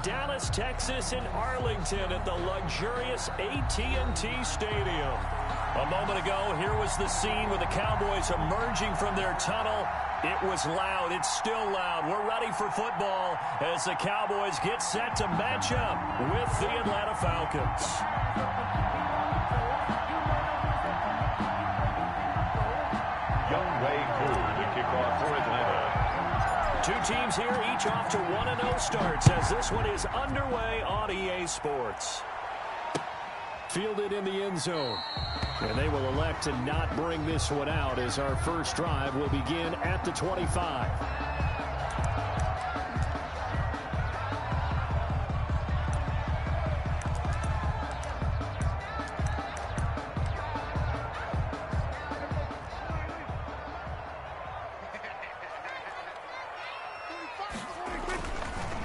Dallas, Texas in Arlington at the luxurious AT&T Stadium. A moment ago, here was the scene with the Cowboys emerging from their tunnel. It was loud. It's still loud. We're ready for football as the Cowboys get set to match up with the Atlanta Falcons. Younghoe Koo, the kickoff for Atlanta. Two teams here, each off to 1-0 starts as this one is underway on EA Sports. Fielded in the end zone. And they will elect to not bring this one out as our first drive will begin at the 25.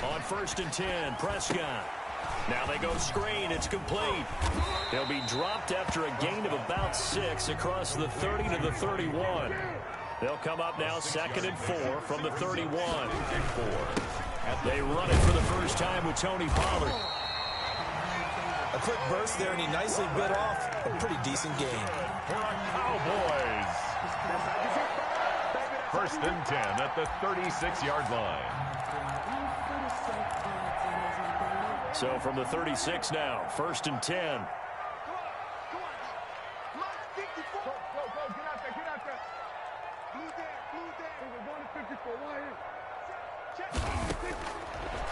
On 1st and 10, Prescott. Now they go screen. It's complete. They'll be dropped after a gain of about 6 across the 30 to the 31. They'll come up now 2nd and 4 from the 31. They run it for the first time with Tony Pollard. A quick burst there, and he nicely bit off a pretty decent gain. For our Cowboys. 1st and 10 at the 36-yard line. So from the 36 now, 1st and 10.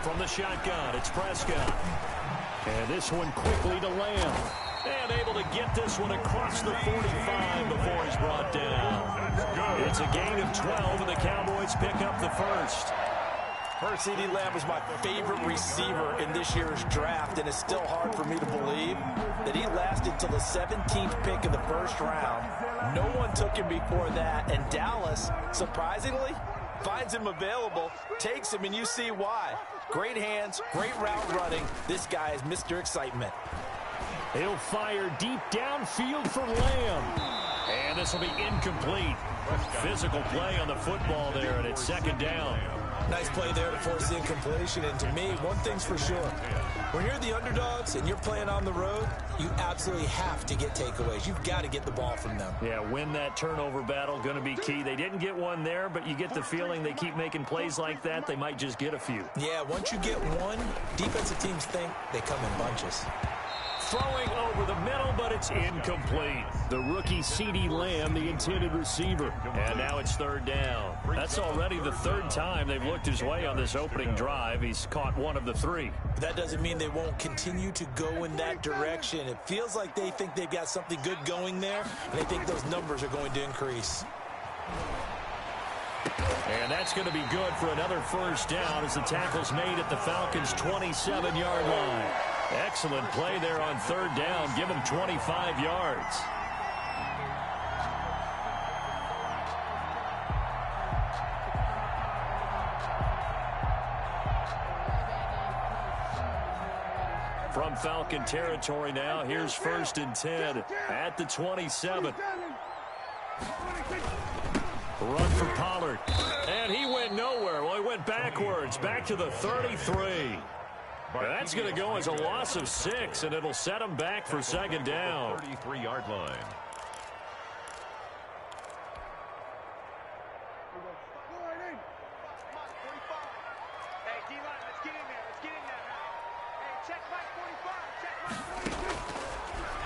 From the shotgun, it's Prescott. And this one quickly to Lamb. And able to get this one across the 45 before he's brought down. It's a gain of 12, and the Cowboys pick up the first. CeeDee Lamb was my favorite receiver in this year's draft, and it's still hard for me to believe that he lasted till the 17th pick of the first round. No one took him before that, and Dallas, surprisingly, finds him available, takes him, and you see why. Great hands, great route running. This guy is Mr. Excitement. He'll fire deep downfield for Lamb. And this will be incomplete. Physical play on the football there, and it's 2nd down. Nice play there to force the incompletion, and to me, one thing's for sure. When you're the underdogs and you're playing on the road, you absolutely have to get takeaways. You've got to get the ball from them. Yeah, win that turnover battle, going to be key. They didn't get one there, but you get the feeling they keep making plays like that, they might just get a few. Yeah, once you get one, defensive teams think they come in bunches. Throwing over the middle, but it's incomplete. The rookie CeeDee Lamb, the intended receiver. And now it's 3rd down. That's already the 3rd time they've looked his way on this opening drive. He's caught one of the 3. That doesn't mean they won't continue to go in that direction. It feels like they think they've got something good going there, and they think those numbers are going to increase. And that's going to be good for another first down as the tackle's made at the Falcons' 27-yard line. Excellent play there on 3rd down. Give them 25 yards. From Falcon territory now, here's 1st and 10 at the 27. Run for Pollard. And he went nowhere. Well, he went backwards, back to the 33. That's going to go as a loss of 6, and it'll set him back for 2nd down. 33-yard line.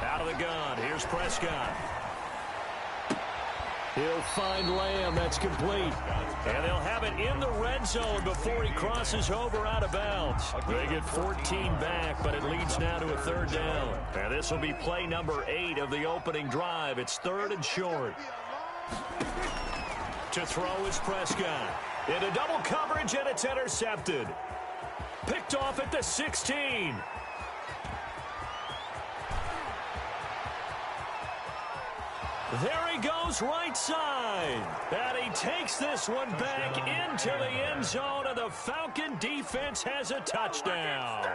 Out of the gun, here's Prescott. He'll find Lamb. That's complete. And they'll have it in the red zone before he crosses over out of bounds. They get 14 back, but it leads now to a 3rd down. And this will be play number 8 of the opening drive. It's 3rd and short. To throw is Prescott. Into double coverage, and it's intercepted. Picked off at the 16. There he goes right side. And he takes this one back into the end zone, and the Falcon defense has a touchdown.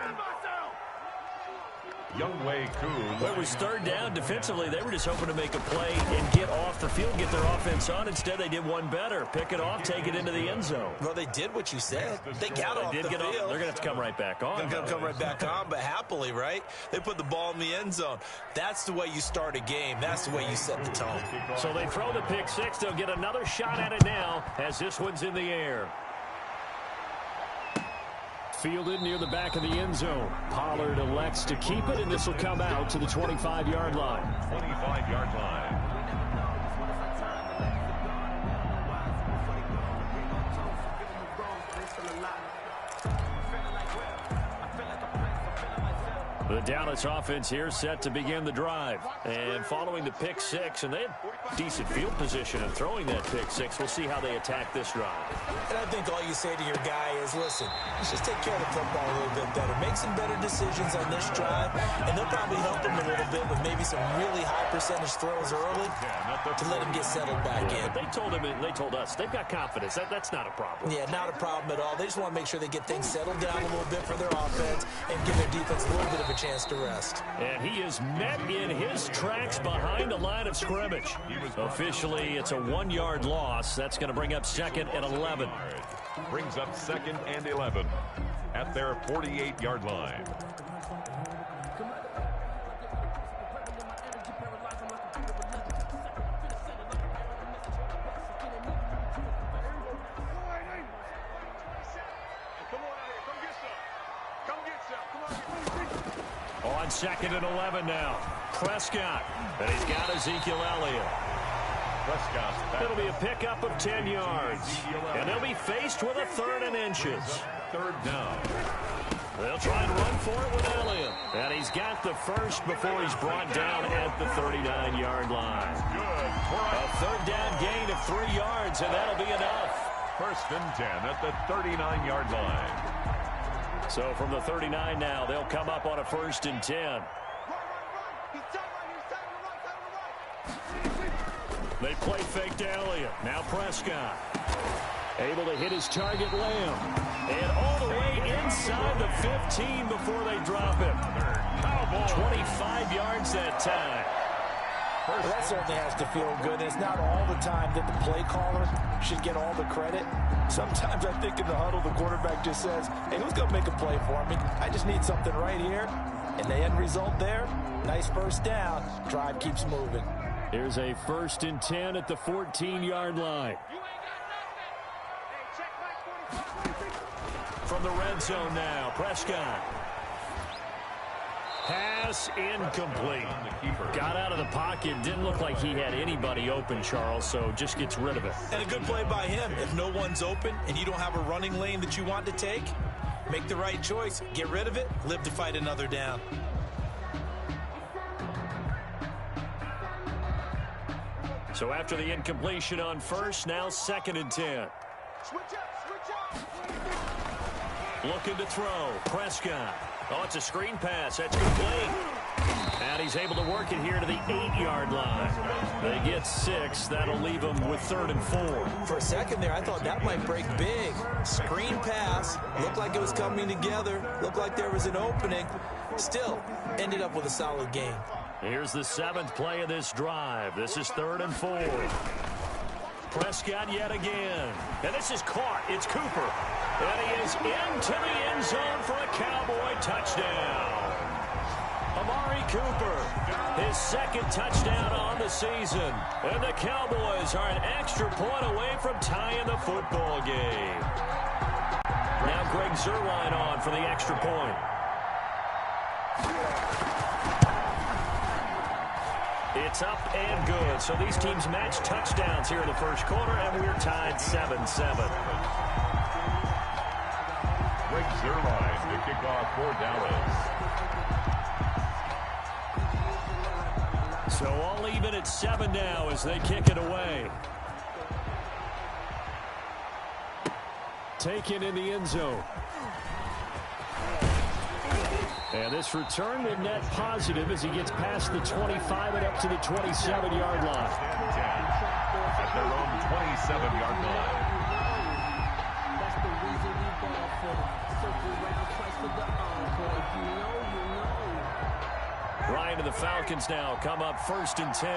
Younghoe Koo. It was third down. Defensively, they were just hoping to make a play and get off the field, get their offense on. Instead, they did one better. Pick it off, take it into the end zone. Well, they did what you said. They got off the field. They're going to have to come right back on. They're going to come right back on, but happily, right? They put the ball in the end zone. That's the way you start a game. That's the way you set the tone. So they throw the pick six. They'll get another shot at it now as this one's in the air. Fielded near the back of the end zone. Pollard elects to keep it, and this will come out to the 25-yard line. 25-yard line. The Dallas offense here set to begin the drive. And following the pick six, and they had decent field position in throwing that pick six. We'll see how they attack this drive. And I think all you say to your guy is, listen, let's just take care of the football a little bit better. Make some better decisions on this drive, and they'll probably help him a little bit with maybe some really high percentage throws early to let him get settled back in. But they told him, and they told us, they've got confidence. That's not a problem. Yeah, not a problem at all. They just want to make sure they get things settled down a little bit for their offense and give their defense a little bit of a chance to rest. And he is met in his tracks behind the line of scrimmage. Officially, it's a 1-yard loss. That's going to bring up second and 11. Brings up second and 11 at their 48-yard line. On second and 11 now. Prescott. And he's got Ezekiel Elliott. Prescott. It'll be a pickup of 10 yards. And they'll be faced with a third and inches. Third down. They'll try and run for it with Elliott. And he's got the first before he's brought down at the 39-yard line. Good. A third down gain of 3 yards, and that'll be enough. First and 10 at the 39-yard line. So from the 39 now, they'll come up on a first and 10. They play fake to Elliott. Now Prescott. Able to hit his target, Lamb. And all the way inside the 15 before they drop him. 25 yards that time. Well, that certainly has to feel good. It's not all the time that the play caller should get all the credit. Sometimes I think in the huddle, the quarterback just says, hey, who's going to make a play for me? I just need something right here. And the end result there, nice first down. Drive keeps moving. Here's a first and 10 at the 14-yard line. From the red zone now, Prescott. Pass incomplete. Got out of the pocket. Didn't look like he had anybody open, Charles, so just gets rid of it. And a good play by him. If no one's open and you don't have a running lane that you want to take, make the right choice. Get rid of it. Live to fight another down. So after the incompletion on first, now second and 10. Looking to throw. Prescott. Oh, it's a screen pass. That's complete. And he's able to work it here to the 8-yard line. They get 6. That'll leave them with 3rd and 4. For a second there, I thought that might break big. Screen pass. Looked like it was coming together. Looked like there was an opening. Still, ended up with a solid game. Here's the 7th play of this drive. This is 3rd and 4. Prescott yet again. And this is caught. It's Cooper. And he is into the end zone for a Cowboy touchdown. Amari Cooper, his 2nd touchdown on the season. And the Cowboys are an extra point away from tying the football game. Now Greg Zuerlein on for the extra point. It's up and good. So these teams match touchdowns here in the first quarter, and we're tied 7-7. Greg Zuerlein, the kickoff for Dallas. So all even at 7 now as they kick it away. Taken in the end zone. And this return will net positive as he gets past the 25 and up to the 27-yard line. At their own 27-yard line. and the Falcons now come up 1st and 10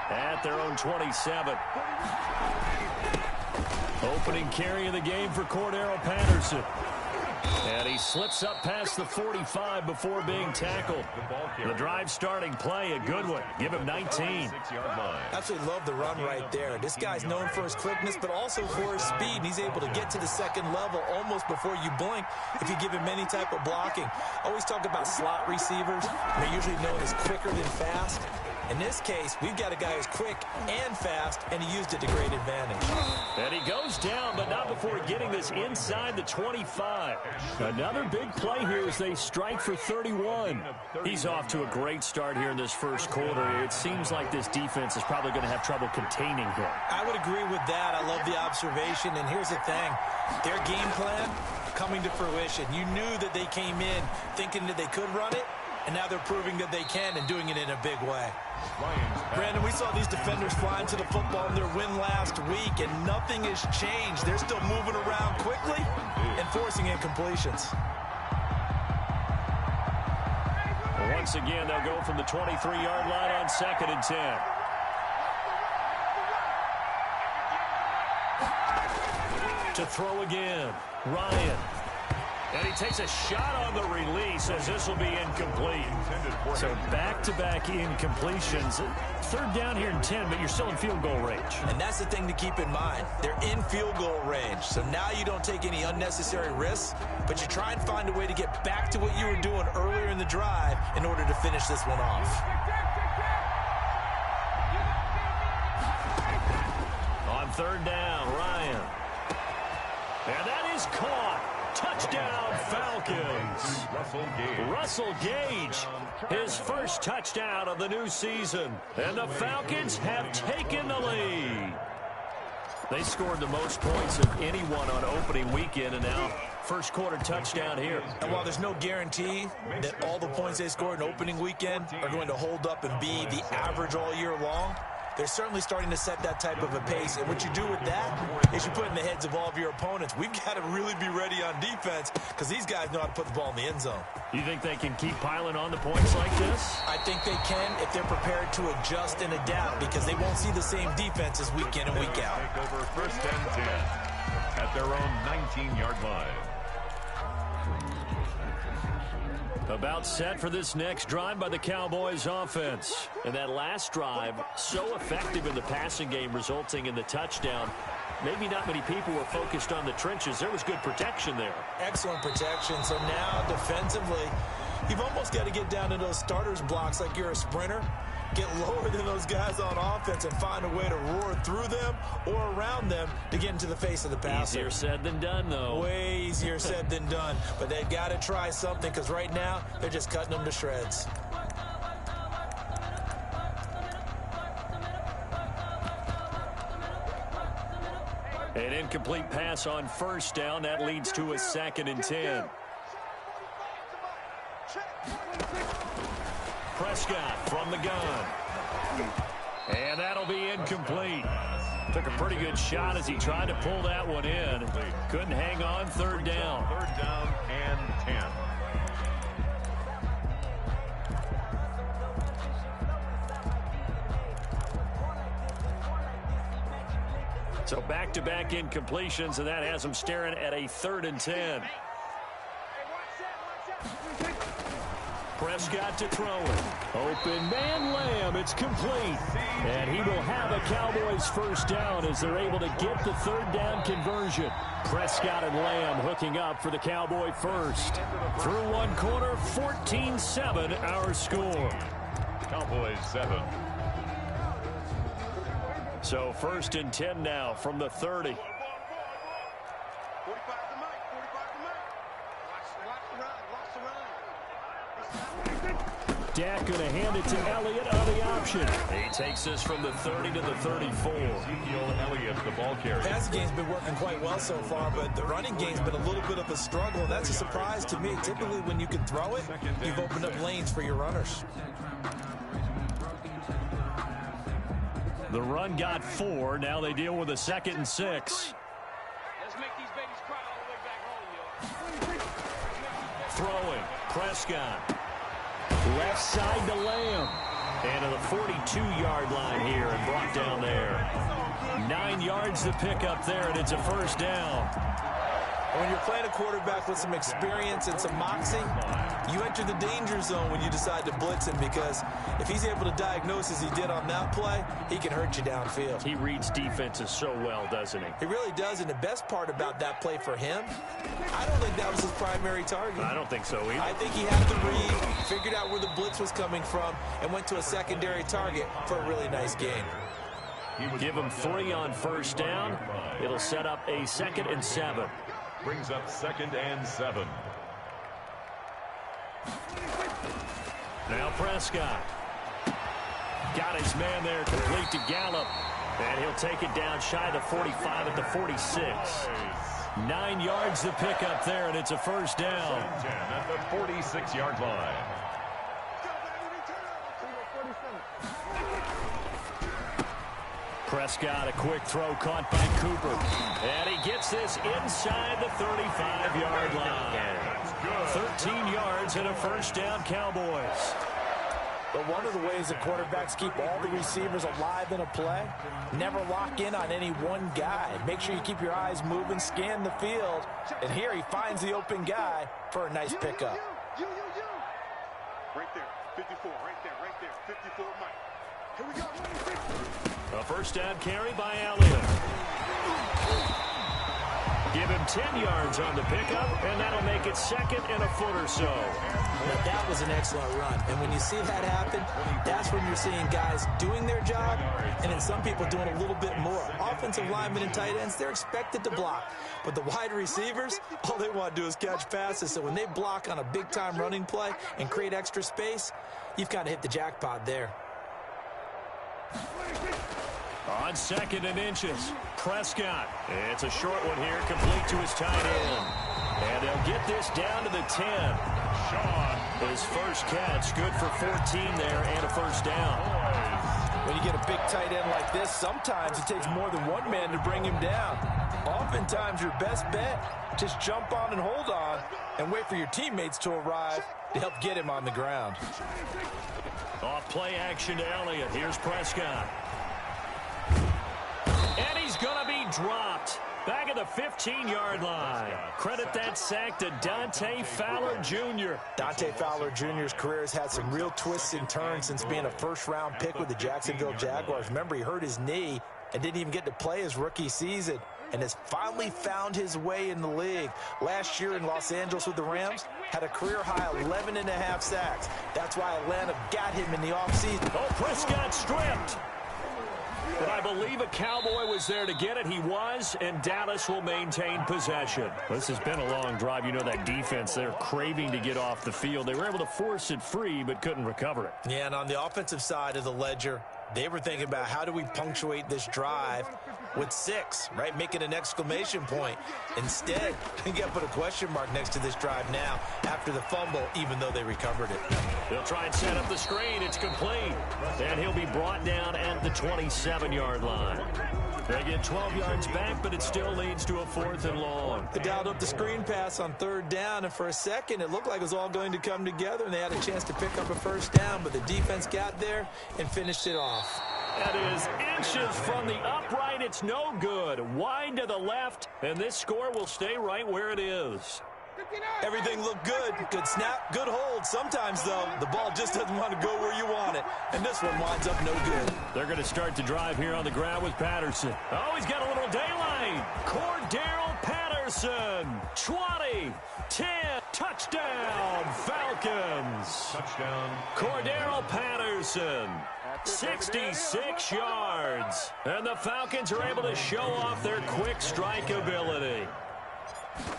at their own 27. Opening carry of the game for Cordero Patterson. And he slips up past the 45 before being tackled. The drive starting play, a good one. Give him 19. Absolutely love the run right there. This guy's known for his quickness, but also for his speed. And he's able to get to the second level almost before you blink if you give him any type of blocking. Always talk about slot receivers. They're usually known as quicker than fast. In this case, we've got a guy who's quick and fast, and he used it to great advantage. And he goes down, but not before getting this inside the 25. Another big play here as they strike for 31. He's off to a great start here in this first quarter. It seems like this defense is probably going to have trouble containing him. I would agree with that. I love the observation, and here's the thing. Their game plan coming to fruition. You knew that they came in thinking that they could run it, and now they're proving that they can and doing it in a big way. Brandon, we saw these defenders flying to the football in their win last week, and nothing has changed. They're still moving around quickly and forcing incompletions. Once again, they'll go from the 23-yard line on 2nd and 10. To throw again, Ryan. And he takes a shot on the release as this will be incomplete. So back-to-back incompletions. 3rd down here in 10, but you're still in field goal range. And that's the thing to keep in mind. They're in field goal range. So now you don't take any unnecessary risks, but you try and find a way to get back to what you were doing earlier in the drive in order to finish this one off. On 3rd down, Ryan. And that is caught. Touchdown, Falcons. Russell Gage, his first touchdown of the new season. And the Falcons have taken the lead. They scored the most points of anyone on opening weekend, and now first quarter touchdown here. And while there's no guarantee that all the points they scored in opening weekend are going to hold up and be the average all year long, they're certainly starting to set that type of a pace. And what you do with that is you put in the heads of all of your opponents, we've got to really be ready on defense because these guys know how to put the ball in the end zone. You think they can keep piling on the points like this? I think they can if they're prepared to adjust and adapt because they won't see the same defenses week in and week out. Take over 1st and 10 at their own 19-yard line. About set for this next drive by the Cowboys offense. And that last drive, so effective in the passing game, resulting in the touchdown. Maybe not many people were focused on the trenches. There was good protection there. Excellent protection. So now defensively, you've almost got to get down to those starters blocks like you're a sprinter. Get lower than those guys on offense and find a way to roar through them or around them to get into the face of the passer. Easier said than done, though. Way easier said than done. But they've got to try something because right now they're just cutting them to shreds. An incomplete pass on 1st down. That leads to a 2nd and 10. Prescott from the gun. And that'll be incomplete. Took a pretty good shot as he tried to pull that one in. Couldn't hang on. 3rd down. 3rd down and 10. So back-to-back incompletions, and that has them staring at a 3rd and 10. Prescott to throw it. Open man, Lamb. It's complete. And he will have a Cowboys 1st down as they're able to get the 3rd down conversion. Prescott and Lamb hooking up for the Cowboy 1st. Through one quarter, 14-7 our score. Cowboys 7. So 1st and 10 now from the 30. Dak going to hand it to Elliott on the option. He takes this from the 30 to the 34. Ezekiel Elliott, the ball carrier. Passing game's been working quite well so far, but the running game's been a little bit of a struggle. That's a surprise to me. Typically, when you can throw it, you've opened up lanes for your runners. The run got 4. Now they deal with a 2nd and 6. Let's make these babies cry all the way back home, yo. Throwing. Prescott. Left side to Lamb. And to the 42-yard line here and brought down there. 9 yards to pick up there, and it's a first down. When you're playing a quarterback with some experience and some moxie, you enter the danger zone when you decide to blitz him, because if he's able to diagnose as he did on that play, he can hurt you downfield. He reads defenses so well, doesn't he? He really does, and the best part about that play for him, I don't think that was his primary target. I don't think so either. I think he had to read, figured out where the blitz was coming from, and went to a secondary target for a really nice game. Give him 3 on first down. It'll set up a 2nd and 7. Brings up 2nd and 7. Now Prescott. Got his man there, complete to Gallup. And he'll take it down shy of the 45 at the 46. 9 yards to pick up there, and it's a first down. 10 at the 46-yard line. Prescott, a quick throw caught by Cooper. And he gets this inside the 35-yard line. 13 yards and a first down, Cowboys. But one of the ways that quarterbacks keep all the receivers alive in a play, never lock in on any one guy. Make sure you keep your eyes moving, scan the field. And here he finds the open guy for a nice pickup. Right there, 54, right there, 54, Mike. Here we go. A first down carry by Elliott. Give him 10 yards on the pickup, and that'll make it 2nd and a foot or so. Now, that was an excellent run. And when you see that happen, that's when you're seeing guys doing their job, and then some people doing a little bit more. Offensive linemen and tight ends, they're expected to block. But the wide receivers, all they want to do is catch passes. So when they block on a big-time running play and create extra space, you've kind of hit the jackpot there. On 2nd and inches, Prescott. It's a short one here, complete to his tight end. And they'll get this down to the 10. Sean, his first catch, good for 14 there and a first down. When you get a big tight end like this, sometimes it takes more than one man to bring him down. Oftentimes, your best bet, just jump on and hold on and wait for your teammates to arrive to help get him on the ground. Off play action to Elliott. Here's Prescott. And he's going to be dropped. Back at the 15-yard line. Credit that sack to Dante Fowler Jr. Dante Fowler Jr.'s career has had some real twists and turns since being a first-round pick with the Jacksonville Jaguars. Remember, he hurt his knee and didn't even get to play his rookie season, and has finally found his way in the league. Last year in Los Angeles with the Rams, had a career-high 11.5 sacks. That's why Atlanta got him in the offseason. Oh, Prescott stripped. But I believe a Cowboy was there to get it. He was, and Dallas will maintain possession. This has been a long drive. You know that defense, they're craving to get off the field. They were able to force it free, but couldn't recover it. Yeah, and on the offensive side of the ledger, they were thinking about how do we punctuate this drive with 6, right? Make it an exclamation point. Instead, you got to put a question mark next to this drive now after the fumble, even though they recovered it. They'll try and set up the screen. It's complete. And he'll be brought down at the 27-yard line. They get 12 yards back, but it still leads to a 4th and long. They dialed up the screen pass on 3rd down, and for a second, it looked like it was all going to come together, and they had a chance to pick up a first down, but the defense got there and finished it off. That is inches from the upright. It's no good. Wide to the left, and this score will stay right where it is. Everything looked good. Good snap, good hold. Sometimes, though, the ball just doesn't want to go where you want it. And this one winds up no good. They're going to start the drive here on the ground with Patterson. Oh, he's got a little daylight. Cordarrelle Patterson. 20, 10, touchdown, Falcons. Touchdown. Cordarrelle Patterson. 66 yards. And the Falcons are able to show off their quick strike ability.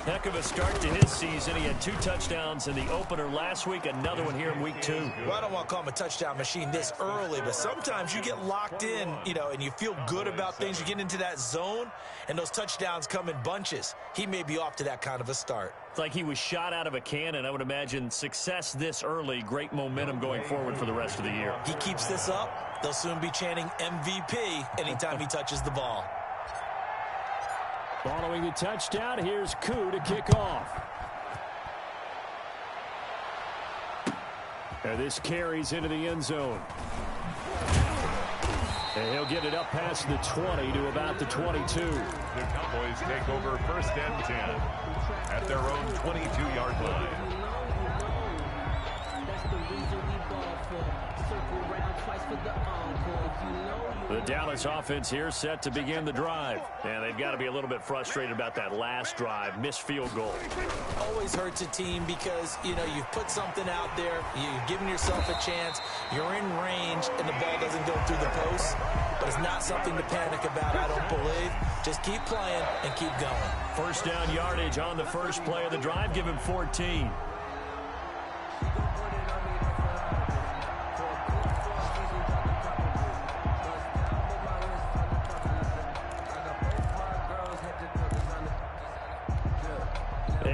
Heck of a start to his season. He had 2 touchdowns in the opener last week, another one here in week 2. Well, I don't want to call him a touchdown machine this early, but sometimes you get locked in, and you feel good about things. You get into that zone, and those touchdowns come in bunches. He may be off to that kind of a start. It's like he was shot out of a cannon. I would imagine success this early, great momentum going forward for the rest of the year. He keeps this up, they'll soon be chanting MVP anytime he touches the ball. Following the touchdown, here's Koo to kick off. And this carries into the end zone. And he'll get it up past the 20 to about the 22. The Cowboys take over 1st and 10 at their own 22-yard line. The Dallas offense here set to begin the drive. And they've got to be a little bit frustrated about that last drive. Missed field goal. Always hurts a team because, you've put something out there. You've given yourself a chance. You're in range, and the ball doesn't go through the post. But it's not something to panic about, I don't believe. Just keep playing and keep going. First down yardage on the first play of the drive. Give him 14.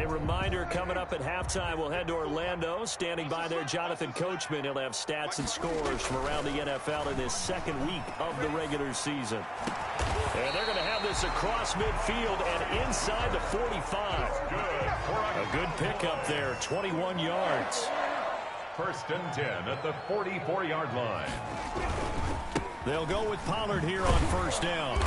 Reminder coming up at halftime. We'll head to Orlando. Standing by there, Jonathan Coachman. He'll have stats and scores from around the NFL in his second week of the regular season. And they're going to have this across midfield and inside the 45. A good pickup there, 21 yards. 1st and 10 at the 44-yard line. They'll go with Pollard here on first down.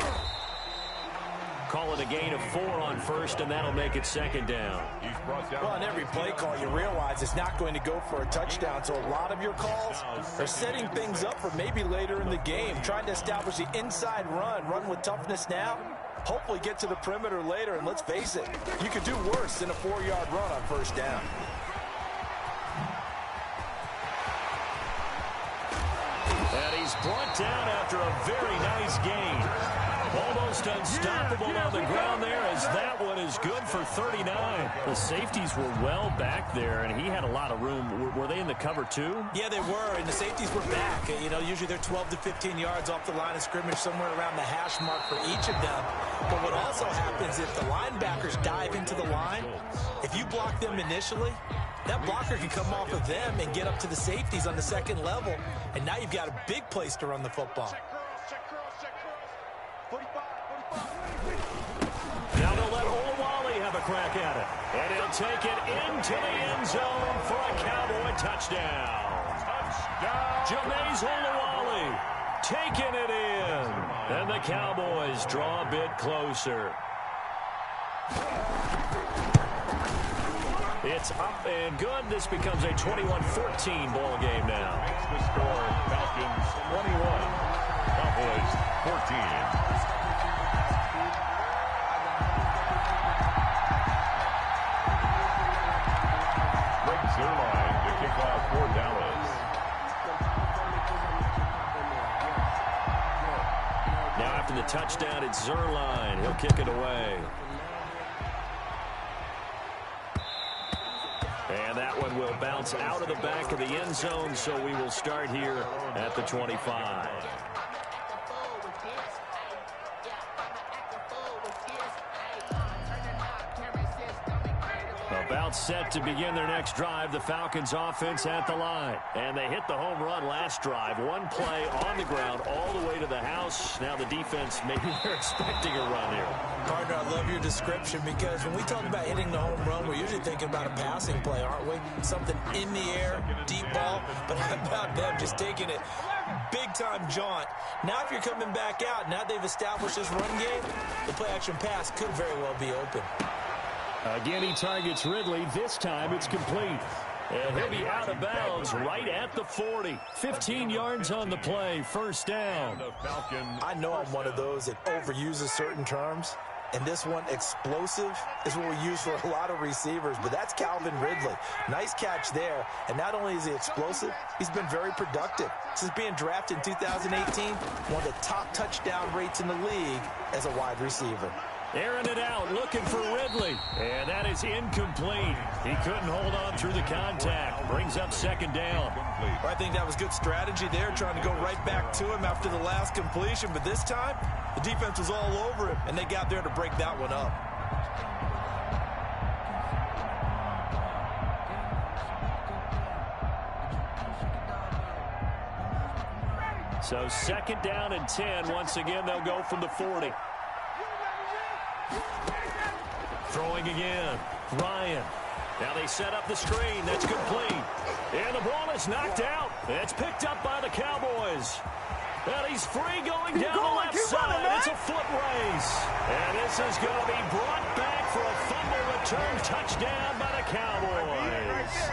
Call it a gain of 4 on first, and that'll make it second down. Well, on every play call, you realize it's not going to go for a touchdown, so a lot of your calls are setting things up for maybe later in the game, trying to establish the inside run with toughness now, hopefully get to the perimeter later, and let's face it, you could do worse than a 4-yard run on first down. And he's brought down after a very nice gain. Almost unstoppable on the ground there as that one is good for 39. The safeties were well back there, and he had a lot of room. Were they in the cover too? Yeah, they were, and the safeties were back. Usually they're 12 to 15 yards off the line of scrimmage, somewhere around the hash mark for each of them. But what also happens if the linebackers dive into the line, if you block them initially, that blocker can come off of them and get up to the safeties on the second level, and now you've got a big place to run the football. Now they'll let Olawale have a crack at it. And he'll take it into the end zone for a Cowboy touchdown. Jamize Olawale taking it in. And the Cowboys draw a bit closer. It's up and good. This becomes a 21-14 ball game now. Makes the score Falcons 21, Cowboys 14. Zerline to kick off for Dallas. Now after the touchdown, it's Zerline. He'll kick it away. And that one will bounce out of the back of the end zone, so we will start here at the 25. About set to begin their next drive, the Falcons offense at the line. And they hit the home run last drive. One play on the ground all the way to the house. Now the defense, maybe they're expecting a run here. Partner, I love your description because when we talk about hitting the home run, we're usually thinking about a passing play, aren't we? Something in the air, deep ball. But how about them just taking it big-time jaunt? Now if you're coming back out, now they've established this run game, the play-action pass could very well be open. Again, he targets Ridley. This time it's complete. And he'll be out of bounds right at the 40. 15 yards on the play. First down. I know I'm one of those that overuses certain terms. And this one, explosive, is what we use for a lot of receivers. But that's Calvin Ridley. Nice catch there. And not only is he explosive, he's been very productive. Since being drafted in 2018, one of the top touchdown rates in the league as a wide receiver. Airing it out, looking for Ridley. And that is incomplete. He couldn't hold on through the contact. Brings up second down. I think that was good strategy there, trying to go right back to him after the last completion. But this time, the defense was all over him, and they got there to break that one up. So second down and 10. Once again, they'll go from the 40. Throwing again. Ryan. Now they set up the screen. That's complete. And the the ball is knocked out. It's picked up by the Cowboys. And he's free going down the left side. It's a foot race. And this is going to be brought back for a fumble return touchdown by the Cowboys.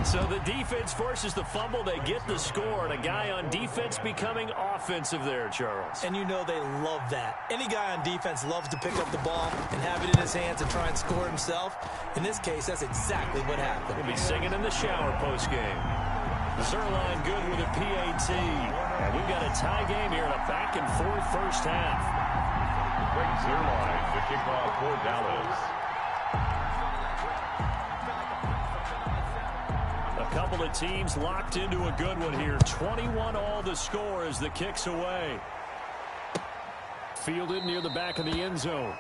So the defense forces the fumble. They get the score. And a guy on defense becoming offensive there, Charles. And you know they love that. Any guy on defense loves to pick up the ball and have it in his hands and try and score himself. In this case, that's exactly what happened. He'll be singing in the shower postgame. Zerline good with a PAT. And we've got a tie game here in a back-and-forth first half. Greg Zerline, the kickoff for Dallas. A couple of teams locked into a good one here. 21-all the score as the kick's away. Fielded near the back of the end zone.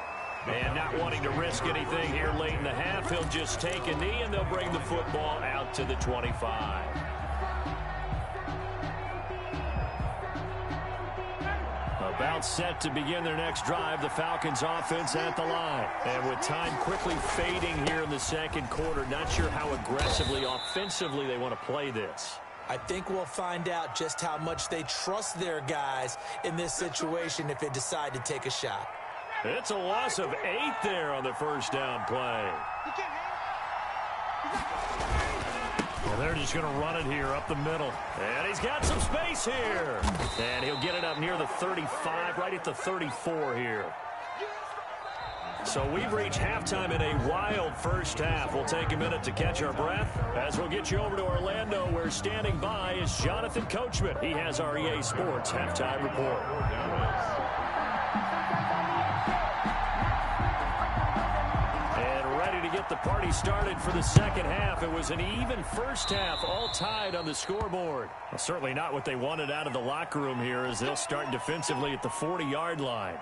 And not wanting to risk anything here late in the half, he'll just take a knee and they'll bring the football out to the 25. About set to begin their next drive, the Falcons offense at the line. And with time quickly fading here in the second quarter, not sure how aggressively, offensively they want to play this. I think we'll find out just how much they trust their guys in this situation if they decide to take a shot. It's a loss of 8 there on the first down play. Well, they're just going to run it here up the middle. And he's got some space here. And he'll get it up near the 35, right at the 34 here. So we've reached halftime in a wild first half. We'll take a minute to catch our breath as we'll get you over to Orlando, where standing by is Jonathan Coachman. He has our EA Sports halftime report. Get the party started for the second half. It was an even first half, all tied on the scoreboard. Well, certainly not what they wanted out of the locker room here, as they'll start defensively at the 40-yard line.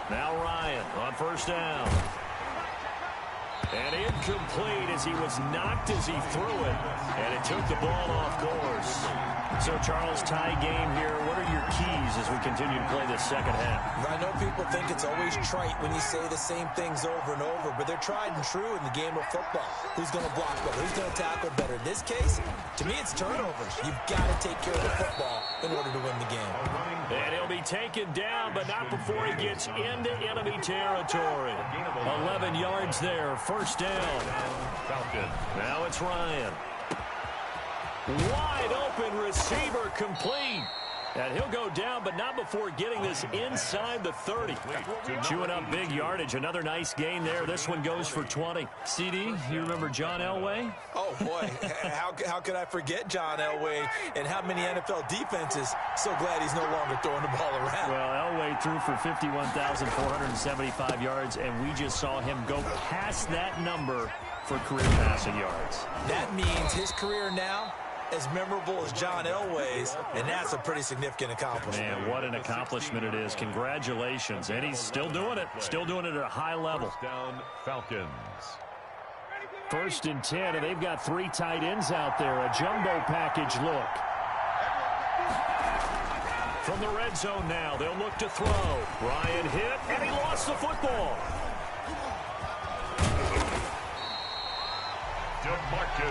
Now Ryan on first down. And incomplete as he was knocked as he threw it. And it took the ball off course. So, Charles, tie game here. What are your keys as we continue to play this second half? I know people think it's always trite when you say the same things over and over, but they're tried and true in the game of football. Who's going to block better? Who's going to tackle better? In this case, to me, it's turnovers. You've got to take care of the football in order to win the game. And he'll be taken down, but not before he gets into enemy territory. 11 yards there, first down. Falcon. Now it's Ryan. Wide open receiver, complete. And he'll go down, but not before getting this inside the 30. Chewing up big yardage. Another nice gain there. This one goes for 20. CD, you remember John Elway? Oh, boy. How could I forget John Elway and how many NFL defenses? So glad he's no longer throwing the ball around. Well, Elway threw for 51,475 yards, and we just saw him go past that number for career passing yards. That means his career now as memorable as John Elway's, and that's a pretty significant accomplishment. Man, what an accomplishment it is. Congratulations. And he's still doing it. Still doing it at a high level. First down, Falcons. 1st and 10, and they've got 3 tight ends out there. A jumbo package look. From the red zone now, they'll look to throw. Ryan hit, and he lost the football.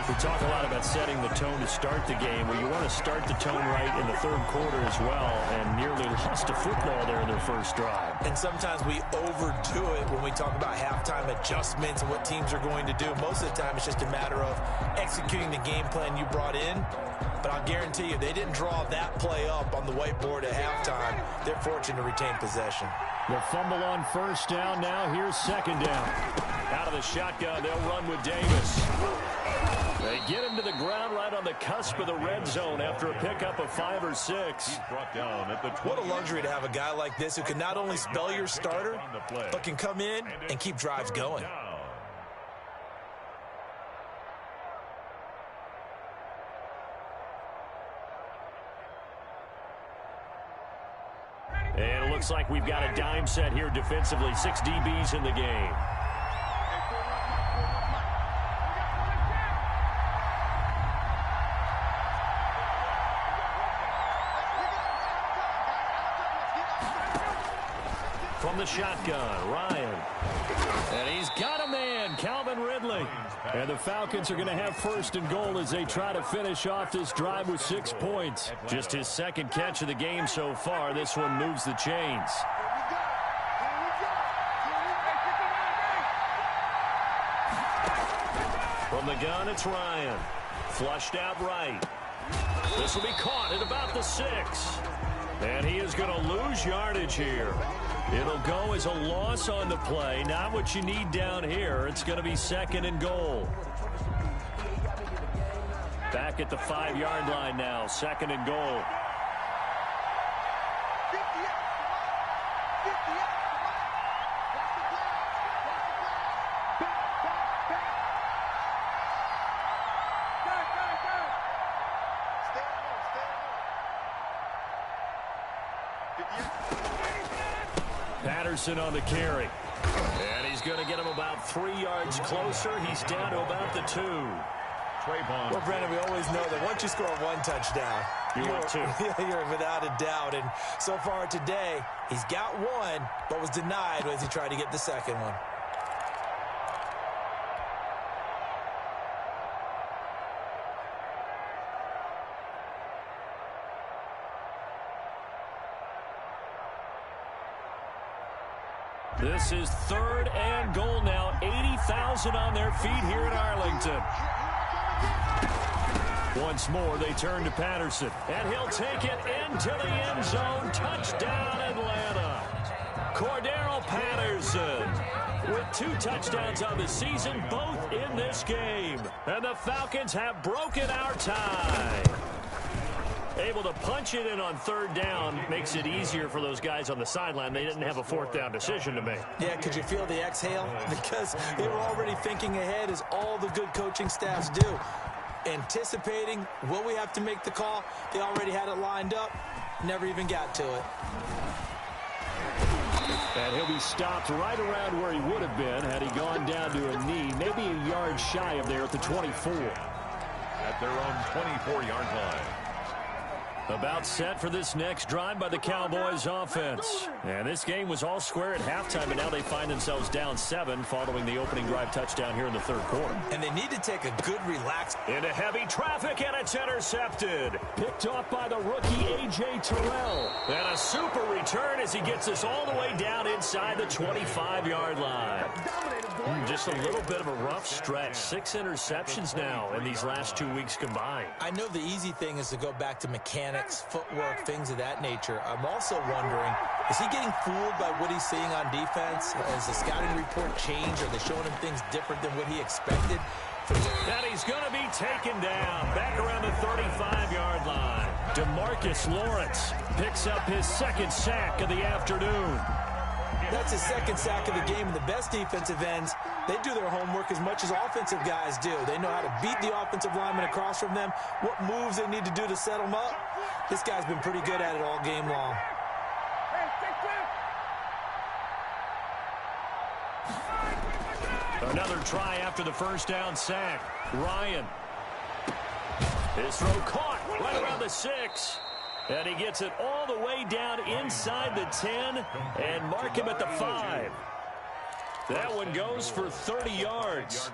We talk a lot about setting the tone to start the game. Well, you want to start the tone right in the third quarter as well, and nearly lost a football there in their first drive. And sometimes we overdo it when we talk about halftime adjustments and what teams are going to do. Most of the time, it's just a matter of executing the game plan you brought in. But I'll guarantee you, they didn't draw that play up on the whiteboard at halftime. They're fortunate to retain possession. The fumble on first down. Now here's second down. Out of the shotgun, they'll run with Davis. They get him to the ground right on the cusp of the red zone after a pickup of 5 or 6. He's brought down at the 20. What a luxury to have a guy like this who can not only spell your starter, but can come in and keep drives going. And it looks like we've got a dime set here defensively. 6 DBs in the game. from the shotgun. Ryan. And he's got a man, Calvin Ridley. And the Falcons are going to have first and goal as they try to finish off this drive with 6 points. Just his second catch of the game so far. This one moves the chains. From the gun, it's Ryan. Flushed out right. This will be caught at about the 6. And he is going to lose yardage here. It'll go as a loss on the play. Not what you need down here. It's going to be second and goal. Back at the 5-yard line now. Second and goal. Patterson on the carry. And he's going to get him about 3 yards closer. He's down to about the 2. Well, Brandon, we always know that once you score one touchdown, you're without a doubt. And so far today, he's got one, but was denied as he tried to get the second one. This is third and goal now. 80,000 on their feet here in Arlington. Once more, they turn to Patterson. And he'll take it into the end zone. Touchdown, Atlanta. Cordero Patterson with 2 touchdowns on the season, both in this game. And the Falcons have broken our tie. Able to punch it in on third down makes it easier for those guys on the sideline. They didn't have a fourth down decision to make. Yeah, could you feel the exhale? Because they were already thinking ahead, as all the good coaching staffs do. Anticipating, will we have to make the call? They already had it lined up. Never even got to it. And he'll be stopped right around where he would have been had he gone down to a knee. Maybe a yard shy of there at the 24. At their own 24-yard line. About set for this next drive by the Cowboys offense. And this game was all square at halftime, and now they find themselves down 7 following the opening drive touchdown here in the third quarter. And they need to take a good relax. Into heavy traffic, and it's intercepted. Picked off by the rookie A.J. Terrell. And a super return as he gets us all the way down inside the 25-yard line. Just a little bit of a rough stretch. 6 interceptions now in these last 2 weeks combined. I know the easy thing is to go back to mechanics, footwork, things of that nature. I'm also wondering, is he getting fooled by what he's seeing on defense? Has the scouting report changed? Are they showing him things different than what he expected? And he's going to be taken down back around the 35-yard line. DeMarcus Lawrence picks up his second sack of the afternoon. That's his second sack of the game. And the best defensive ends, they do their homework as much as offensive guys do. They know how to beat the offensive lineman across from them, what moves they need to do to set them up. This guy's been pretty good at it all game long. Another try after the first down sack. Ryan. His throw caught right around the 6. And he gets it all the way down inside the 10 and mark him at the 5. That one goes for 30 yards.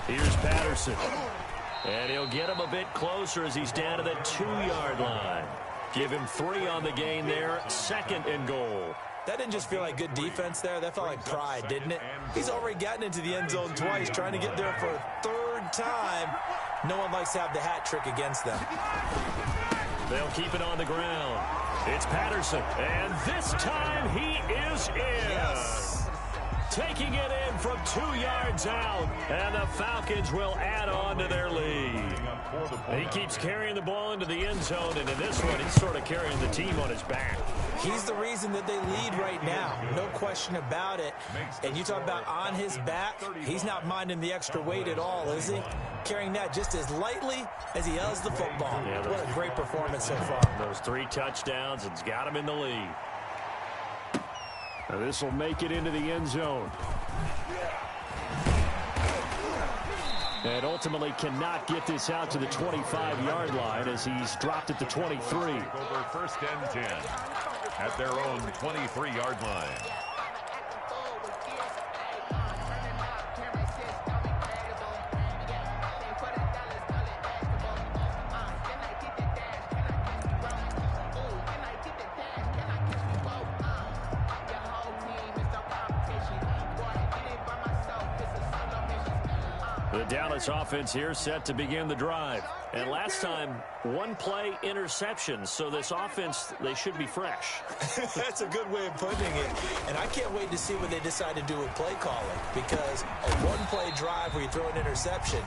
Here's Patterson. And he'll get him a bit closer as he's down to the 2-yard line. Give him 3 on the gain there. Second and goal. That didn't just feel like good defense there. That felt like pride, didn't it? He's already gotten into the end zone twice, trying to get there for a third time. No one likes to have the hat trick against them. They'll keep it on the ground. It's Patterson. And this time he is in. Yes. Taking it in from 2 yards out. And the Falcons will add on to their lead. He keeps carrying the ball into the end zone, and in this one, he's sort of carrying the team on his back. He's the reason that they lead right now. No question about it. And you talk about on his back, he's not minding the extra weight at all, is he? Carrying that just as lightly as he does the football. Yeah, what a great performance so far. Those 3 touchdowns, it's got him in the lead. This will make it into the end zone. And ultimately cannot get this out to the 25-yard line as he's dropped at the 23. Over first and 10 at their own 23-yard line. The Dallas offense here set to begin the drive. And last time, one-play interception. So this offense, they should be fresh. That's a good way of putting it. And I can't wait to see what they decide to do with play calling. Because a one-play drive where you throw an interception,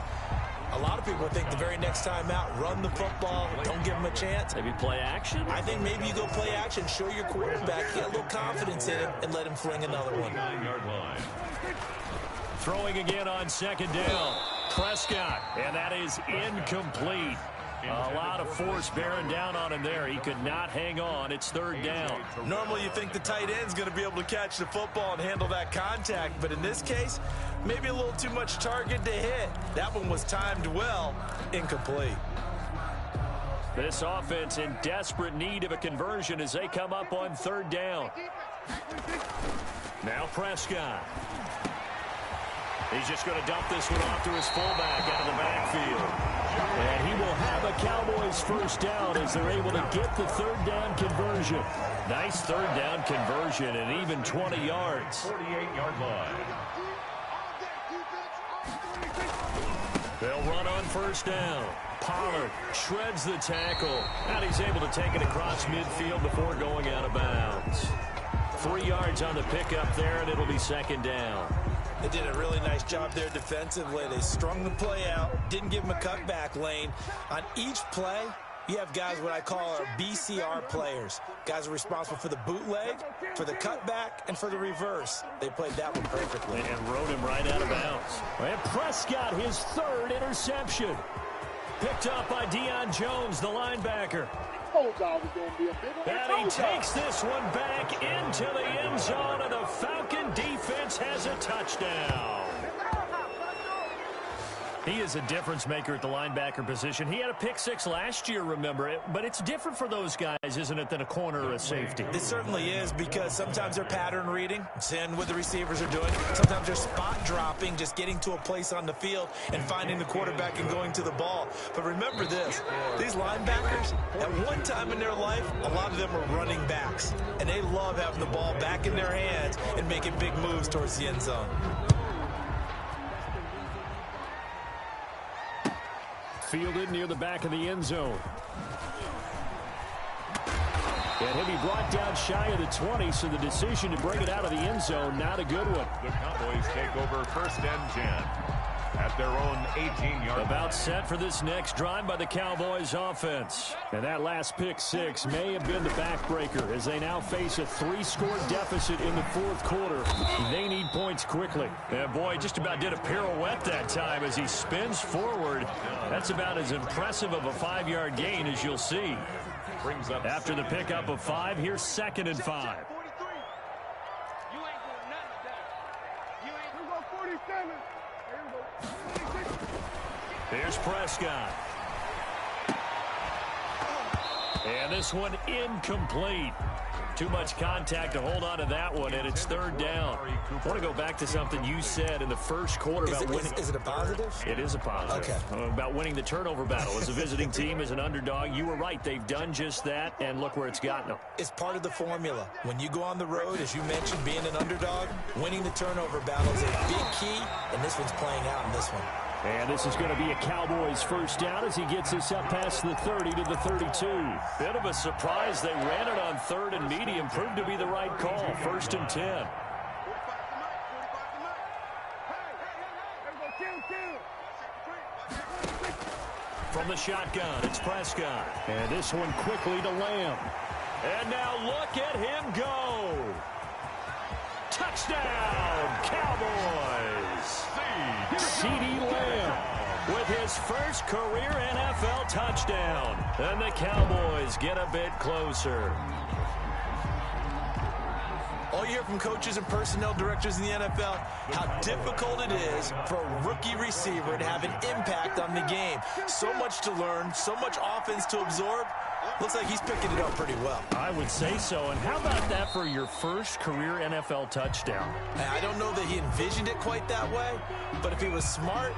a lot of people think the very next time out, run the football, don't give them a chance. Maybe play action? I think maybe you go play action, show your quarterback, get a little confidence in him, and let him fling another one. 9-yard line. Throwing again on second down. Prescott, and that is incomplete. A lot of force bearing down on him there. He could not hang on. It's third down. Normally you think the tight end's going to be able to catch the football and handle that contact, but in this case, maybe a little too much target to hit. That one was timed well, incomplete. This offense in desperate need of a conversion as they come up on third down. Now Prescott. He's just going to dump this one off to his fullback out of the backfield. And he will have a Cowboys first down as they're able to get the third down conversion. Nice third down conversion and even 20 yards. 48-yard line. They'll run on first down. Pollard shreds the tackle. And he's able to take it across midfield before going out of bounds. 3 yards on the pickup there, and it'll be second down. They did a really nice job there defensively. They strung the play out, didn't give him a cutback lane. On each play, you have guys what I call our BCR players. Guys are responsible for the bootleg, for the cutback, and for the reverse. They played that one perfectly. And rode him right out of bounds. And Prescott, his third interception. Picked up by Deion Jones, the linebacker. And he takes this one back into the end zone, and the Falcon defense has a touchdown. He is a difference maker at the linebacker position. He had a pick six last year, remember it, but it's different for those guys, isn't it, than a corner or a safety? It certainly is, because sometimes they're pattern reading, seeing what the receivers are doing. Sometimes they're spot dropping, just getting to a place on the field and finding the quarterback and going to the ball. But remember this, these linebackers, at one time in their life, a lot of them are running backs, and they love having the ball back in their hands and making big moves towards the end zone. Fielded near the back of the end zone. And he'll be brought down shy of the 20, so the decision to bring it out of the end zone, not a good one. The Cowboys take over first and 10 at their own 18-yard line. About set for this next drive by the Cowboys offense. And that last pick six may have been the backbreaker as they now face a 3-score deficit in the fourth quarter. They need points quickly. And boy, just about did a pirouette that time as he spins forward. That's about as impressive of a 5-yard gain as you'll see. Brings up after the pickup of 5, here's 2nd and 5. You ain't doing nothing today. You ain't Here we go, 47. Here we go. Here's Prescott. And this one incomplete. Too much contact to hold on to that one, and it's third down. I want to go back to something you said in the first quarter about winning. Is it a positive? It is a positive. Okay. About winning the turnover battle. As a visiting team, as an underdog, you were right. They've done just that, and look where it's gotten them. It's part of the formula. When you go on the road, as you mentioned, being an underdog, winning the turnover battle is a big key, and this one's playing out in this one. And this is going to be a Cowboys first down as he gets us up past the 30 to the 32. Bit of a surprise. They ran it on 3rd and medium. Proved to be the right call. 1st and 10. From the shotgun, it's Prescott. And this one quickly to Lamb. And now look at him go. Touchdown, Cowboys. CeeDee Lamb with his first career NFL touchdown. And the Cowboys get a bit closer. All you hear from coaches and personnel directors in the NFL how difficult it is for a rookie receiver to have an impact on the game. So much to learn, so much offense to absorb. Looks like he's picking it up pretty well. I would say so. And how about that for your first career NFL touchdown? I don't know that he envisioned it quite that way, but if he was smart,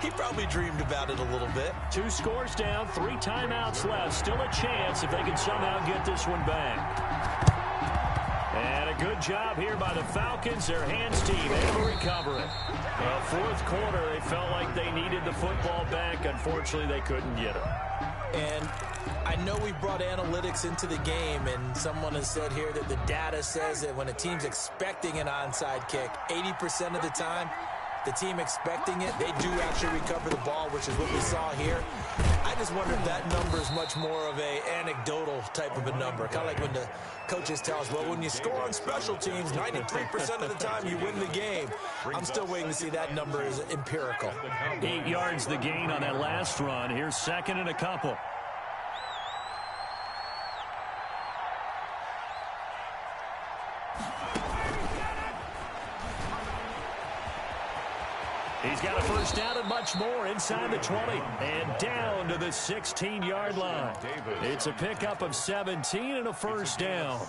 he probably dreamed about it a little bit. 2 scores down, 3 timeouts left. Still a chance if they can somehow get this one back. And a good job here by the Falcons. Their hands team able to recover it. Well, fourth quarter, they felt like they needed the football back. Unfortunately, they couldn't get it. And I know we brought analytics into the game, and someone has said here that the data says that when a team's expecting an onside kick, 80% of the time, the team expecting it, they do actually recover the ball, which is what we saw here. I just wonder if that number is much more of a anecdotal type of a number. Kind of like when the coaches tell us, well, when you score on special teams, 93% of the time you win the game. I'm still waiting to see that number is empirical. 8 yards the gain on that last run. Here's second and a couple. He's got a first down and much more inside the 20 and down to the 16-yard line. It's a pickup of 17 and a first down.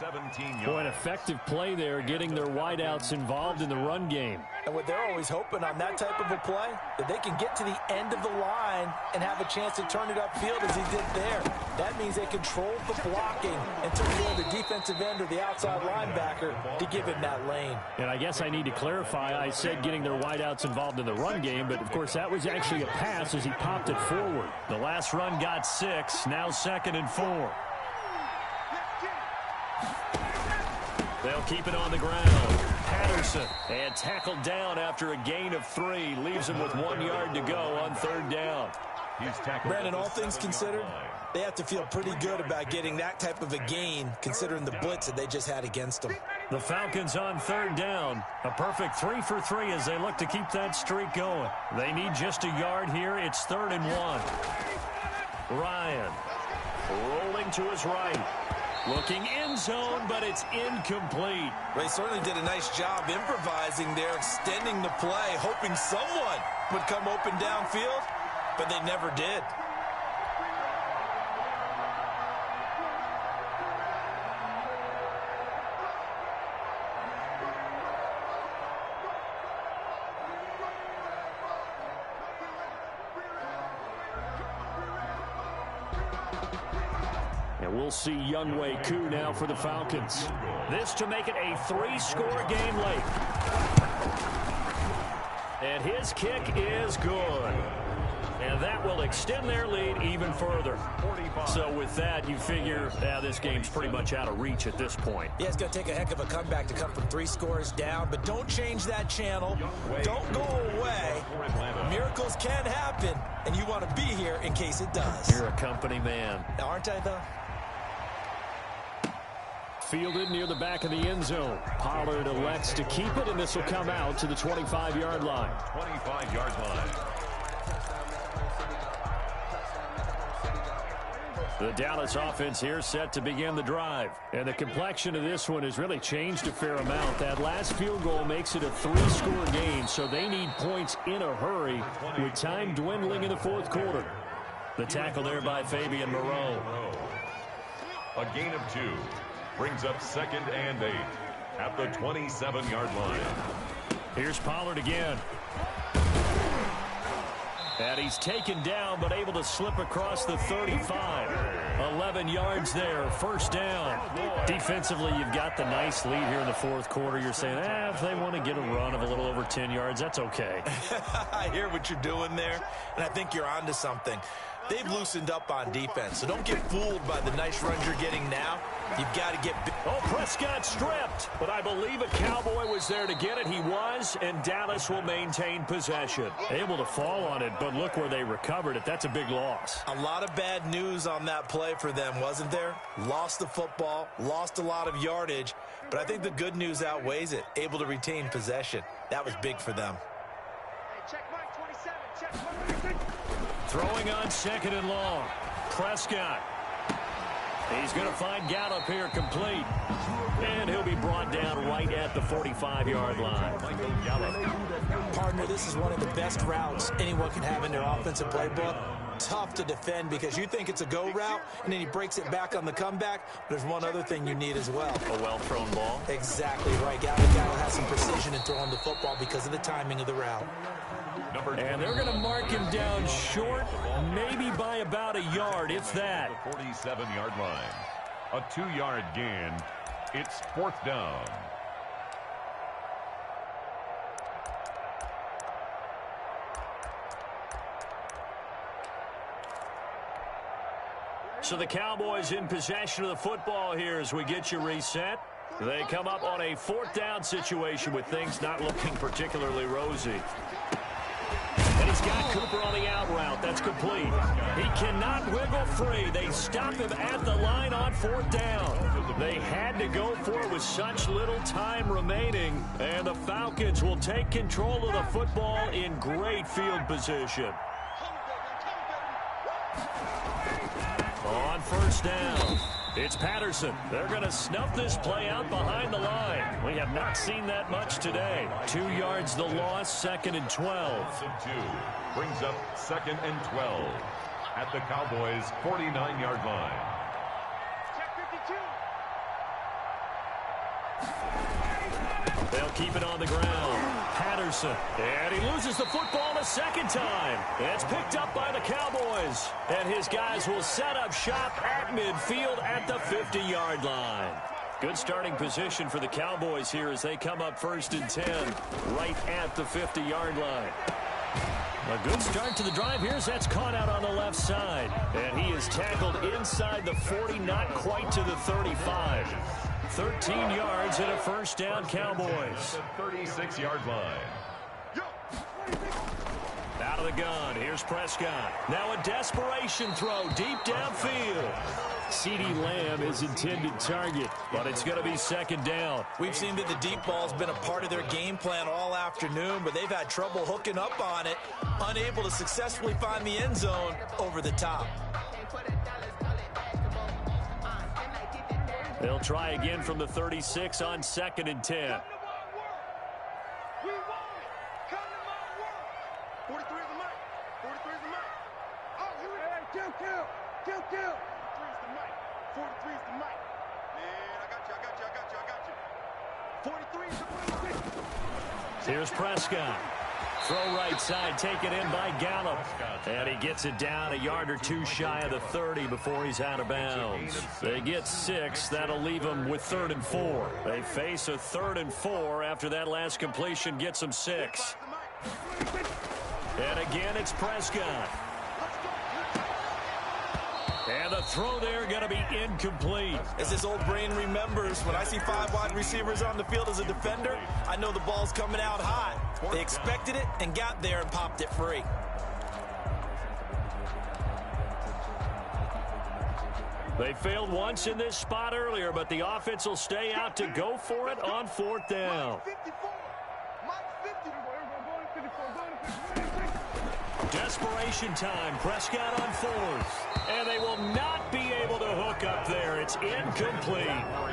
Boy, an effective play there, getting their wideouts involved in the run game. And what they're always hoping on that type of a play, that they can get to the end of the line and have a chance to turn it upfield as he did there. That means they controlled the blocking and took care of the defensive end or the outside linebacker to give him that lane. And I guess I need to clarify, I said getting their wideouts involved in the run game, but of course that was actually a pass as he popped it forward. The last run got 6, now 2nd and 4. They'll keep it on the ground. Patterson, and tackled down after a gain of 3. Leaves him with 1 yard to go on 3rd down. Brandon, all things considered, they have to feel pretty good about getting that type of a gain, considering the blitz that they just had against them. The Falcons on 3rd down. A perfect 3 for 3 as they look to keep that streak going. They need just a yard here. It's 3rd and 1. Ryan rolling to his right. Looking end zone, but it's incomplete. They certainly did a nice job improvising there, extending the play, hoping someone would come open downfield, but they never did. And we'll see Younghoe Koo now for the Falcons. This to make it a 3-score game late. And his kick is good. And that will extend their lead even further. So with that, you figure this game's pretty much out of reach at this point. Yeah, it's going to take a heck of a comeback to come from 3 scores down, but don't change that channel. Don't go away. Miracles can happen, and you want to be here in case it does. You're a company man. Aren't I, though? Fielded near the back of the end zone. Pollard elects to keep it, and this will come out to the 25-yard line. 25-yard line. The Dallas offense here set to begin the drive. And the complexion of this one has really changed a fair amount. That last field goal makes it a 3-score game, so they need points in a hurry with time dwindling in the 4th quarter. The tackle there by Fabian Moreau. A gain of 2 brings up 2nd and 8 at the 27-yard line. Here's Pollard again. And he's taken down, but able to slip across the 35. 11 yards there, 1st down. Defensively, you've got the nice lead here in the 4th quarter. You're saying, if they want to get a run of a little over 10 yards, that's okay. I hear what you're doing there, and I think you're onto something. They've loosened up on defense, so don't get fooled by the nice runs you're getting now. You've got to get... Oh, Prescott stripped, but I believe a Cowboy was there to get it. He was, and Dallas will maintain possession. Able to fall on it, but look where they recovered it. That's a big loss. A lot of bad news on that play for them, wasn't there? Lost the football, lost a lot of yardage, but I think the good news outweighs it. Able to retain possession. That was big for them. Hey, check Mike 27. Check Mike. Throwing on 2nd and long. Prescott. He's going to find Gallup here complete. And he'll be brought down right at the 45-yard line. Partner, this is one of the best routes anyone can have in their offensive playbook. Tough to defend because you think it's a go route, and then he breaks it back on the comeback. There's one other thing you need as well. A well-thrown ball. Exactly right. Gallup has some precision in throwing the football because of the timing of the route. And they're going to mark him down short, maybe by about a yard, if that. The 47-yard line. A 2-yard gain. It's 4th down. So the Cowboys in possession of the football here as we get you reset. They come up on a 4th down situation with things not looking particularly rosy. And he's got Cooper on the out route. That's complete. He cannot wiggle free. They stop him at the line on 4th down. They had to go for it with such little time remaining. And the Falcons will take control of the football in great field position. On 1st down, it's Patterson. They're going to snuff this play out behind the line. We have not seen that much today. 2 yards the loss, 2nd and 12. 2 brings up 2nd and 12 at the Cowboys' 49-yard line. They'll keep it on the ground. Patterson. And he loses the football a second time. It's picked up by the Cowboys. And his guys will set up shop at midfield at the 50-yard line. Good starting position for the Cowboys here as they come up 1st and 10 right at the 50-yard line. A good start to the drive here as that's caught out on the left side. And he is tackled inside the 40, not quite to the 35. 13 yards and a 1st down, Cowboys. 36-yard line. Out of the gun, here's Prescott. Now a desperation throw deep downfield. CeeDee Lamb is intended target, but it's going to be 2nd down. We've seen that the deep ball's been a part of their game plan all afternoon, but they've had trouble hooking up on it, unable to successfully find the end zone over the top. They'll try again from the 36 on 2nd and 10. We want it. Come to my work. 43 is the mic. 43 is the mic. Oh, here we go. Kill. 43 is the mic. 43 is the mic. Man, I got you. 43 is the mic. Here's Prescott. Throw right side, taken in by Gallup. And he gets it down a yard or 2 shy of the 30 before he's out of bounds. They get 6. That'll leave them with 3rd and 4. They face a 3rd and 4 after that last completion gets them 6. And again, it's Prescott. And the throw there going to be incomplete. As his old brain remembers, when I see 5 wide receivers on the field as a defender, I know the ball's coming out hot. They expected it and got there and popped it free. They failed once in this spot earlier, but the offense will stay out to go for it on 4th down. Desperation time. Prescott on 4th. And they will not be able to hook up there. It's incomplete.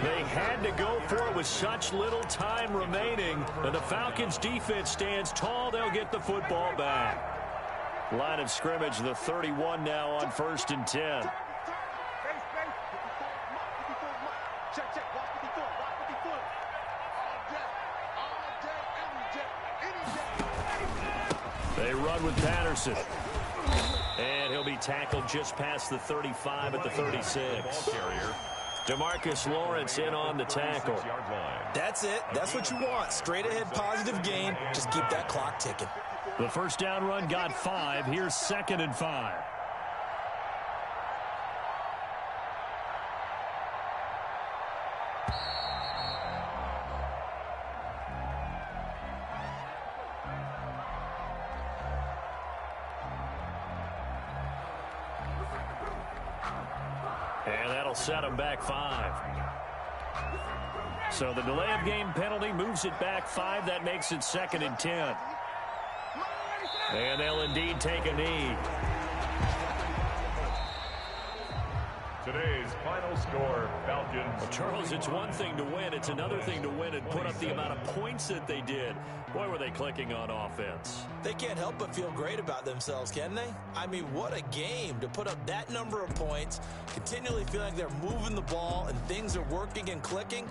They had to go for it with such little time remaining. And the Falcons defense stands tall. They'll get the football back. Line of scrimmage, the 31 now on 1st and 10. They run with Patterson. And he'll be tackled just past the 35 at the 36. DeMarcus Lawrence in on the tackle. That's it. That's what you want. Straight ahead positive gain. Just keep that clock ticking. The 1st down run got 5. Here's 2nd and 5. And that'll set them back 5. So the delay of game penalty moves it back 5. That makes it 2nd and 10. And they'll indeed take a knee. Today's final score, Falcons. Well, Charles, it's one thing to win. It's another thing to win and put up the amount of points that they did. Boy, were they clicking on offense. They can't help but feel great about themselves, can they? I mean, what a game to put up that number of points, continually feeling like they're moving the ball and things are working and clicking.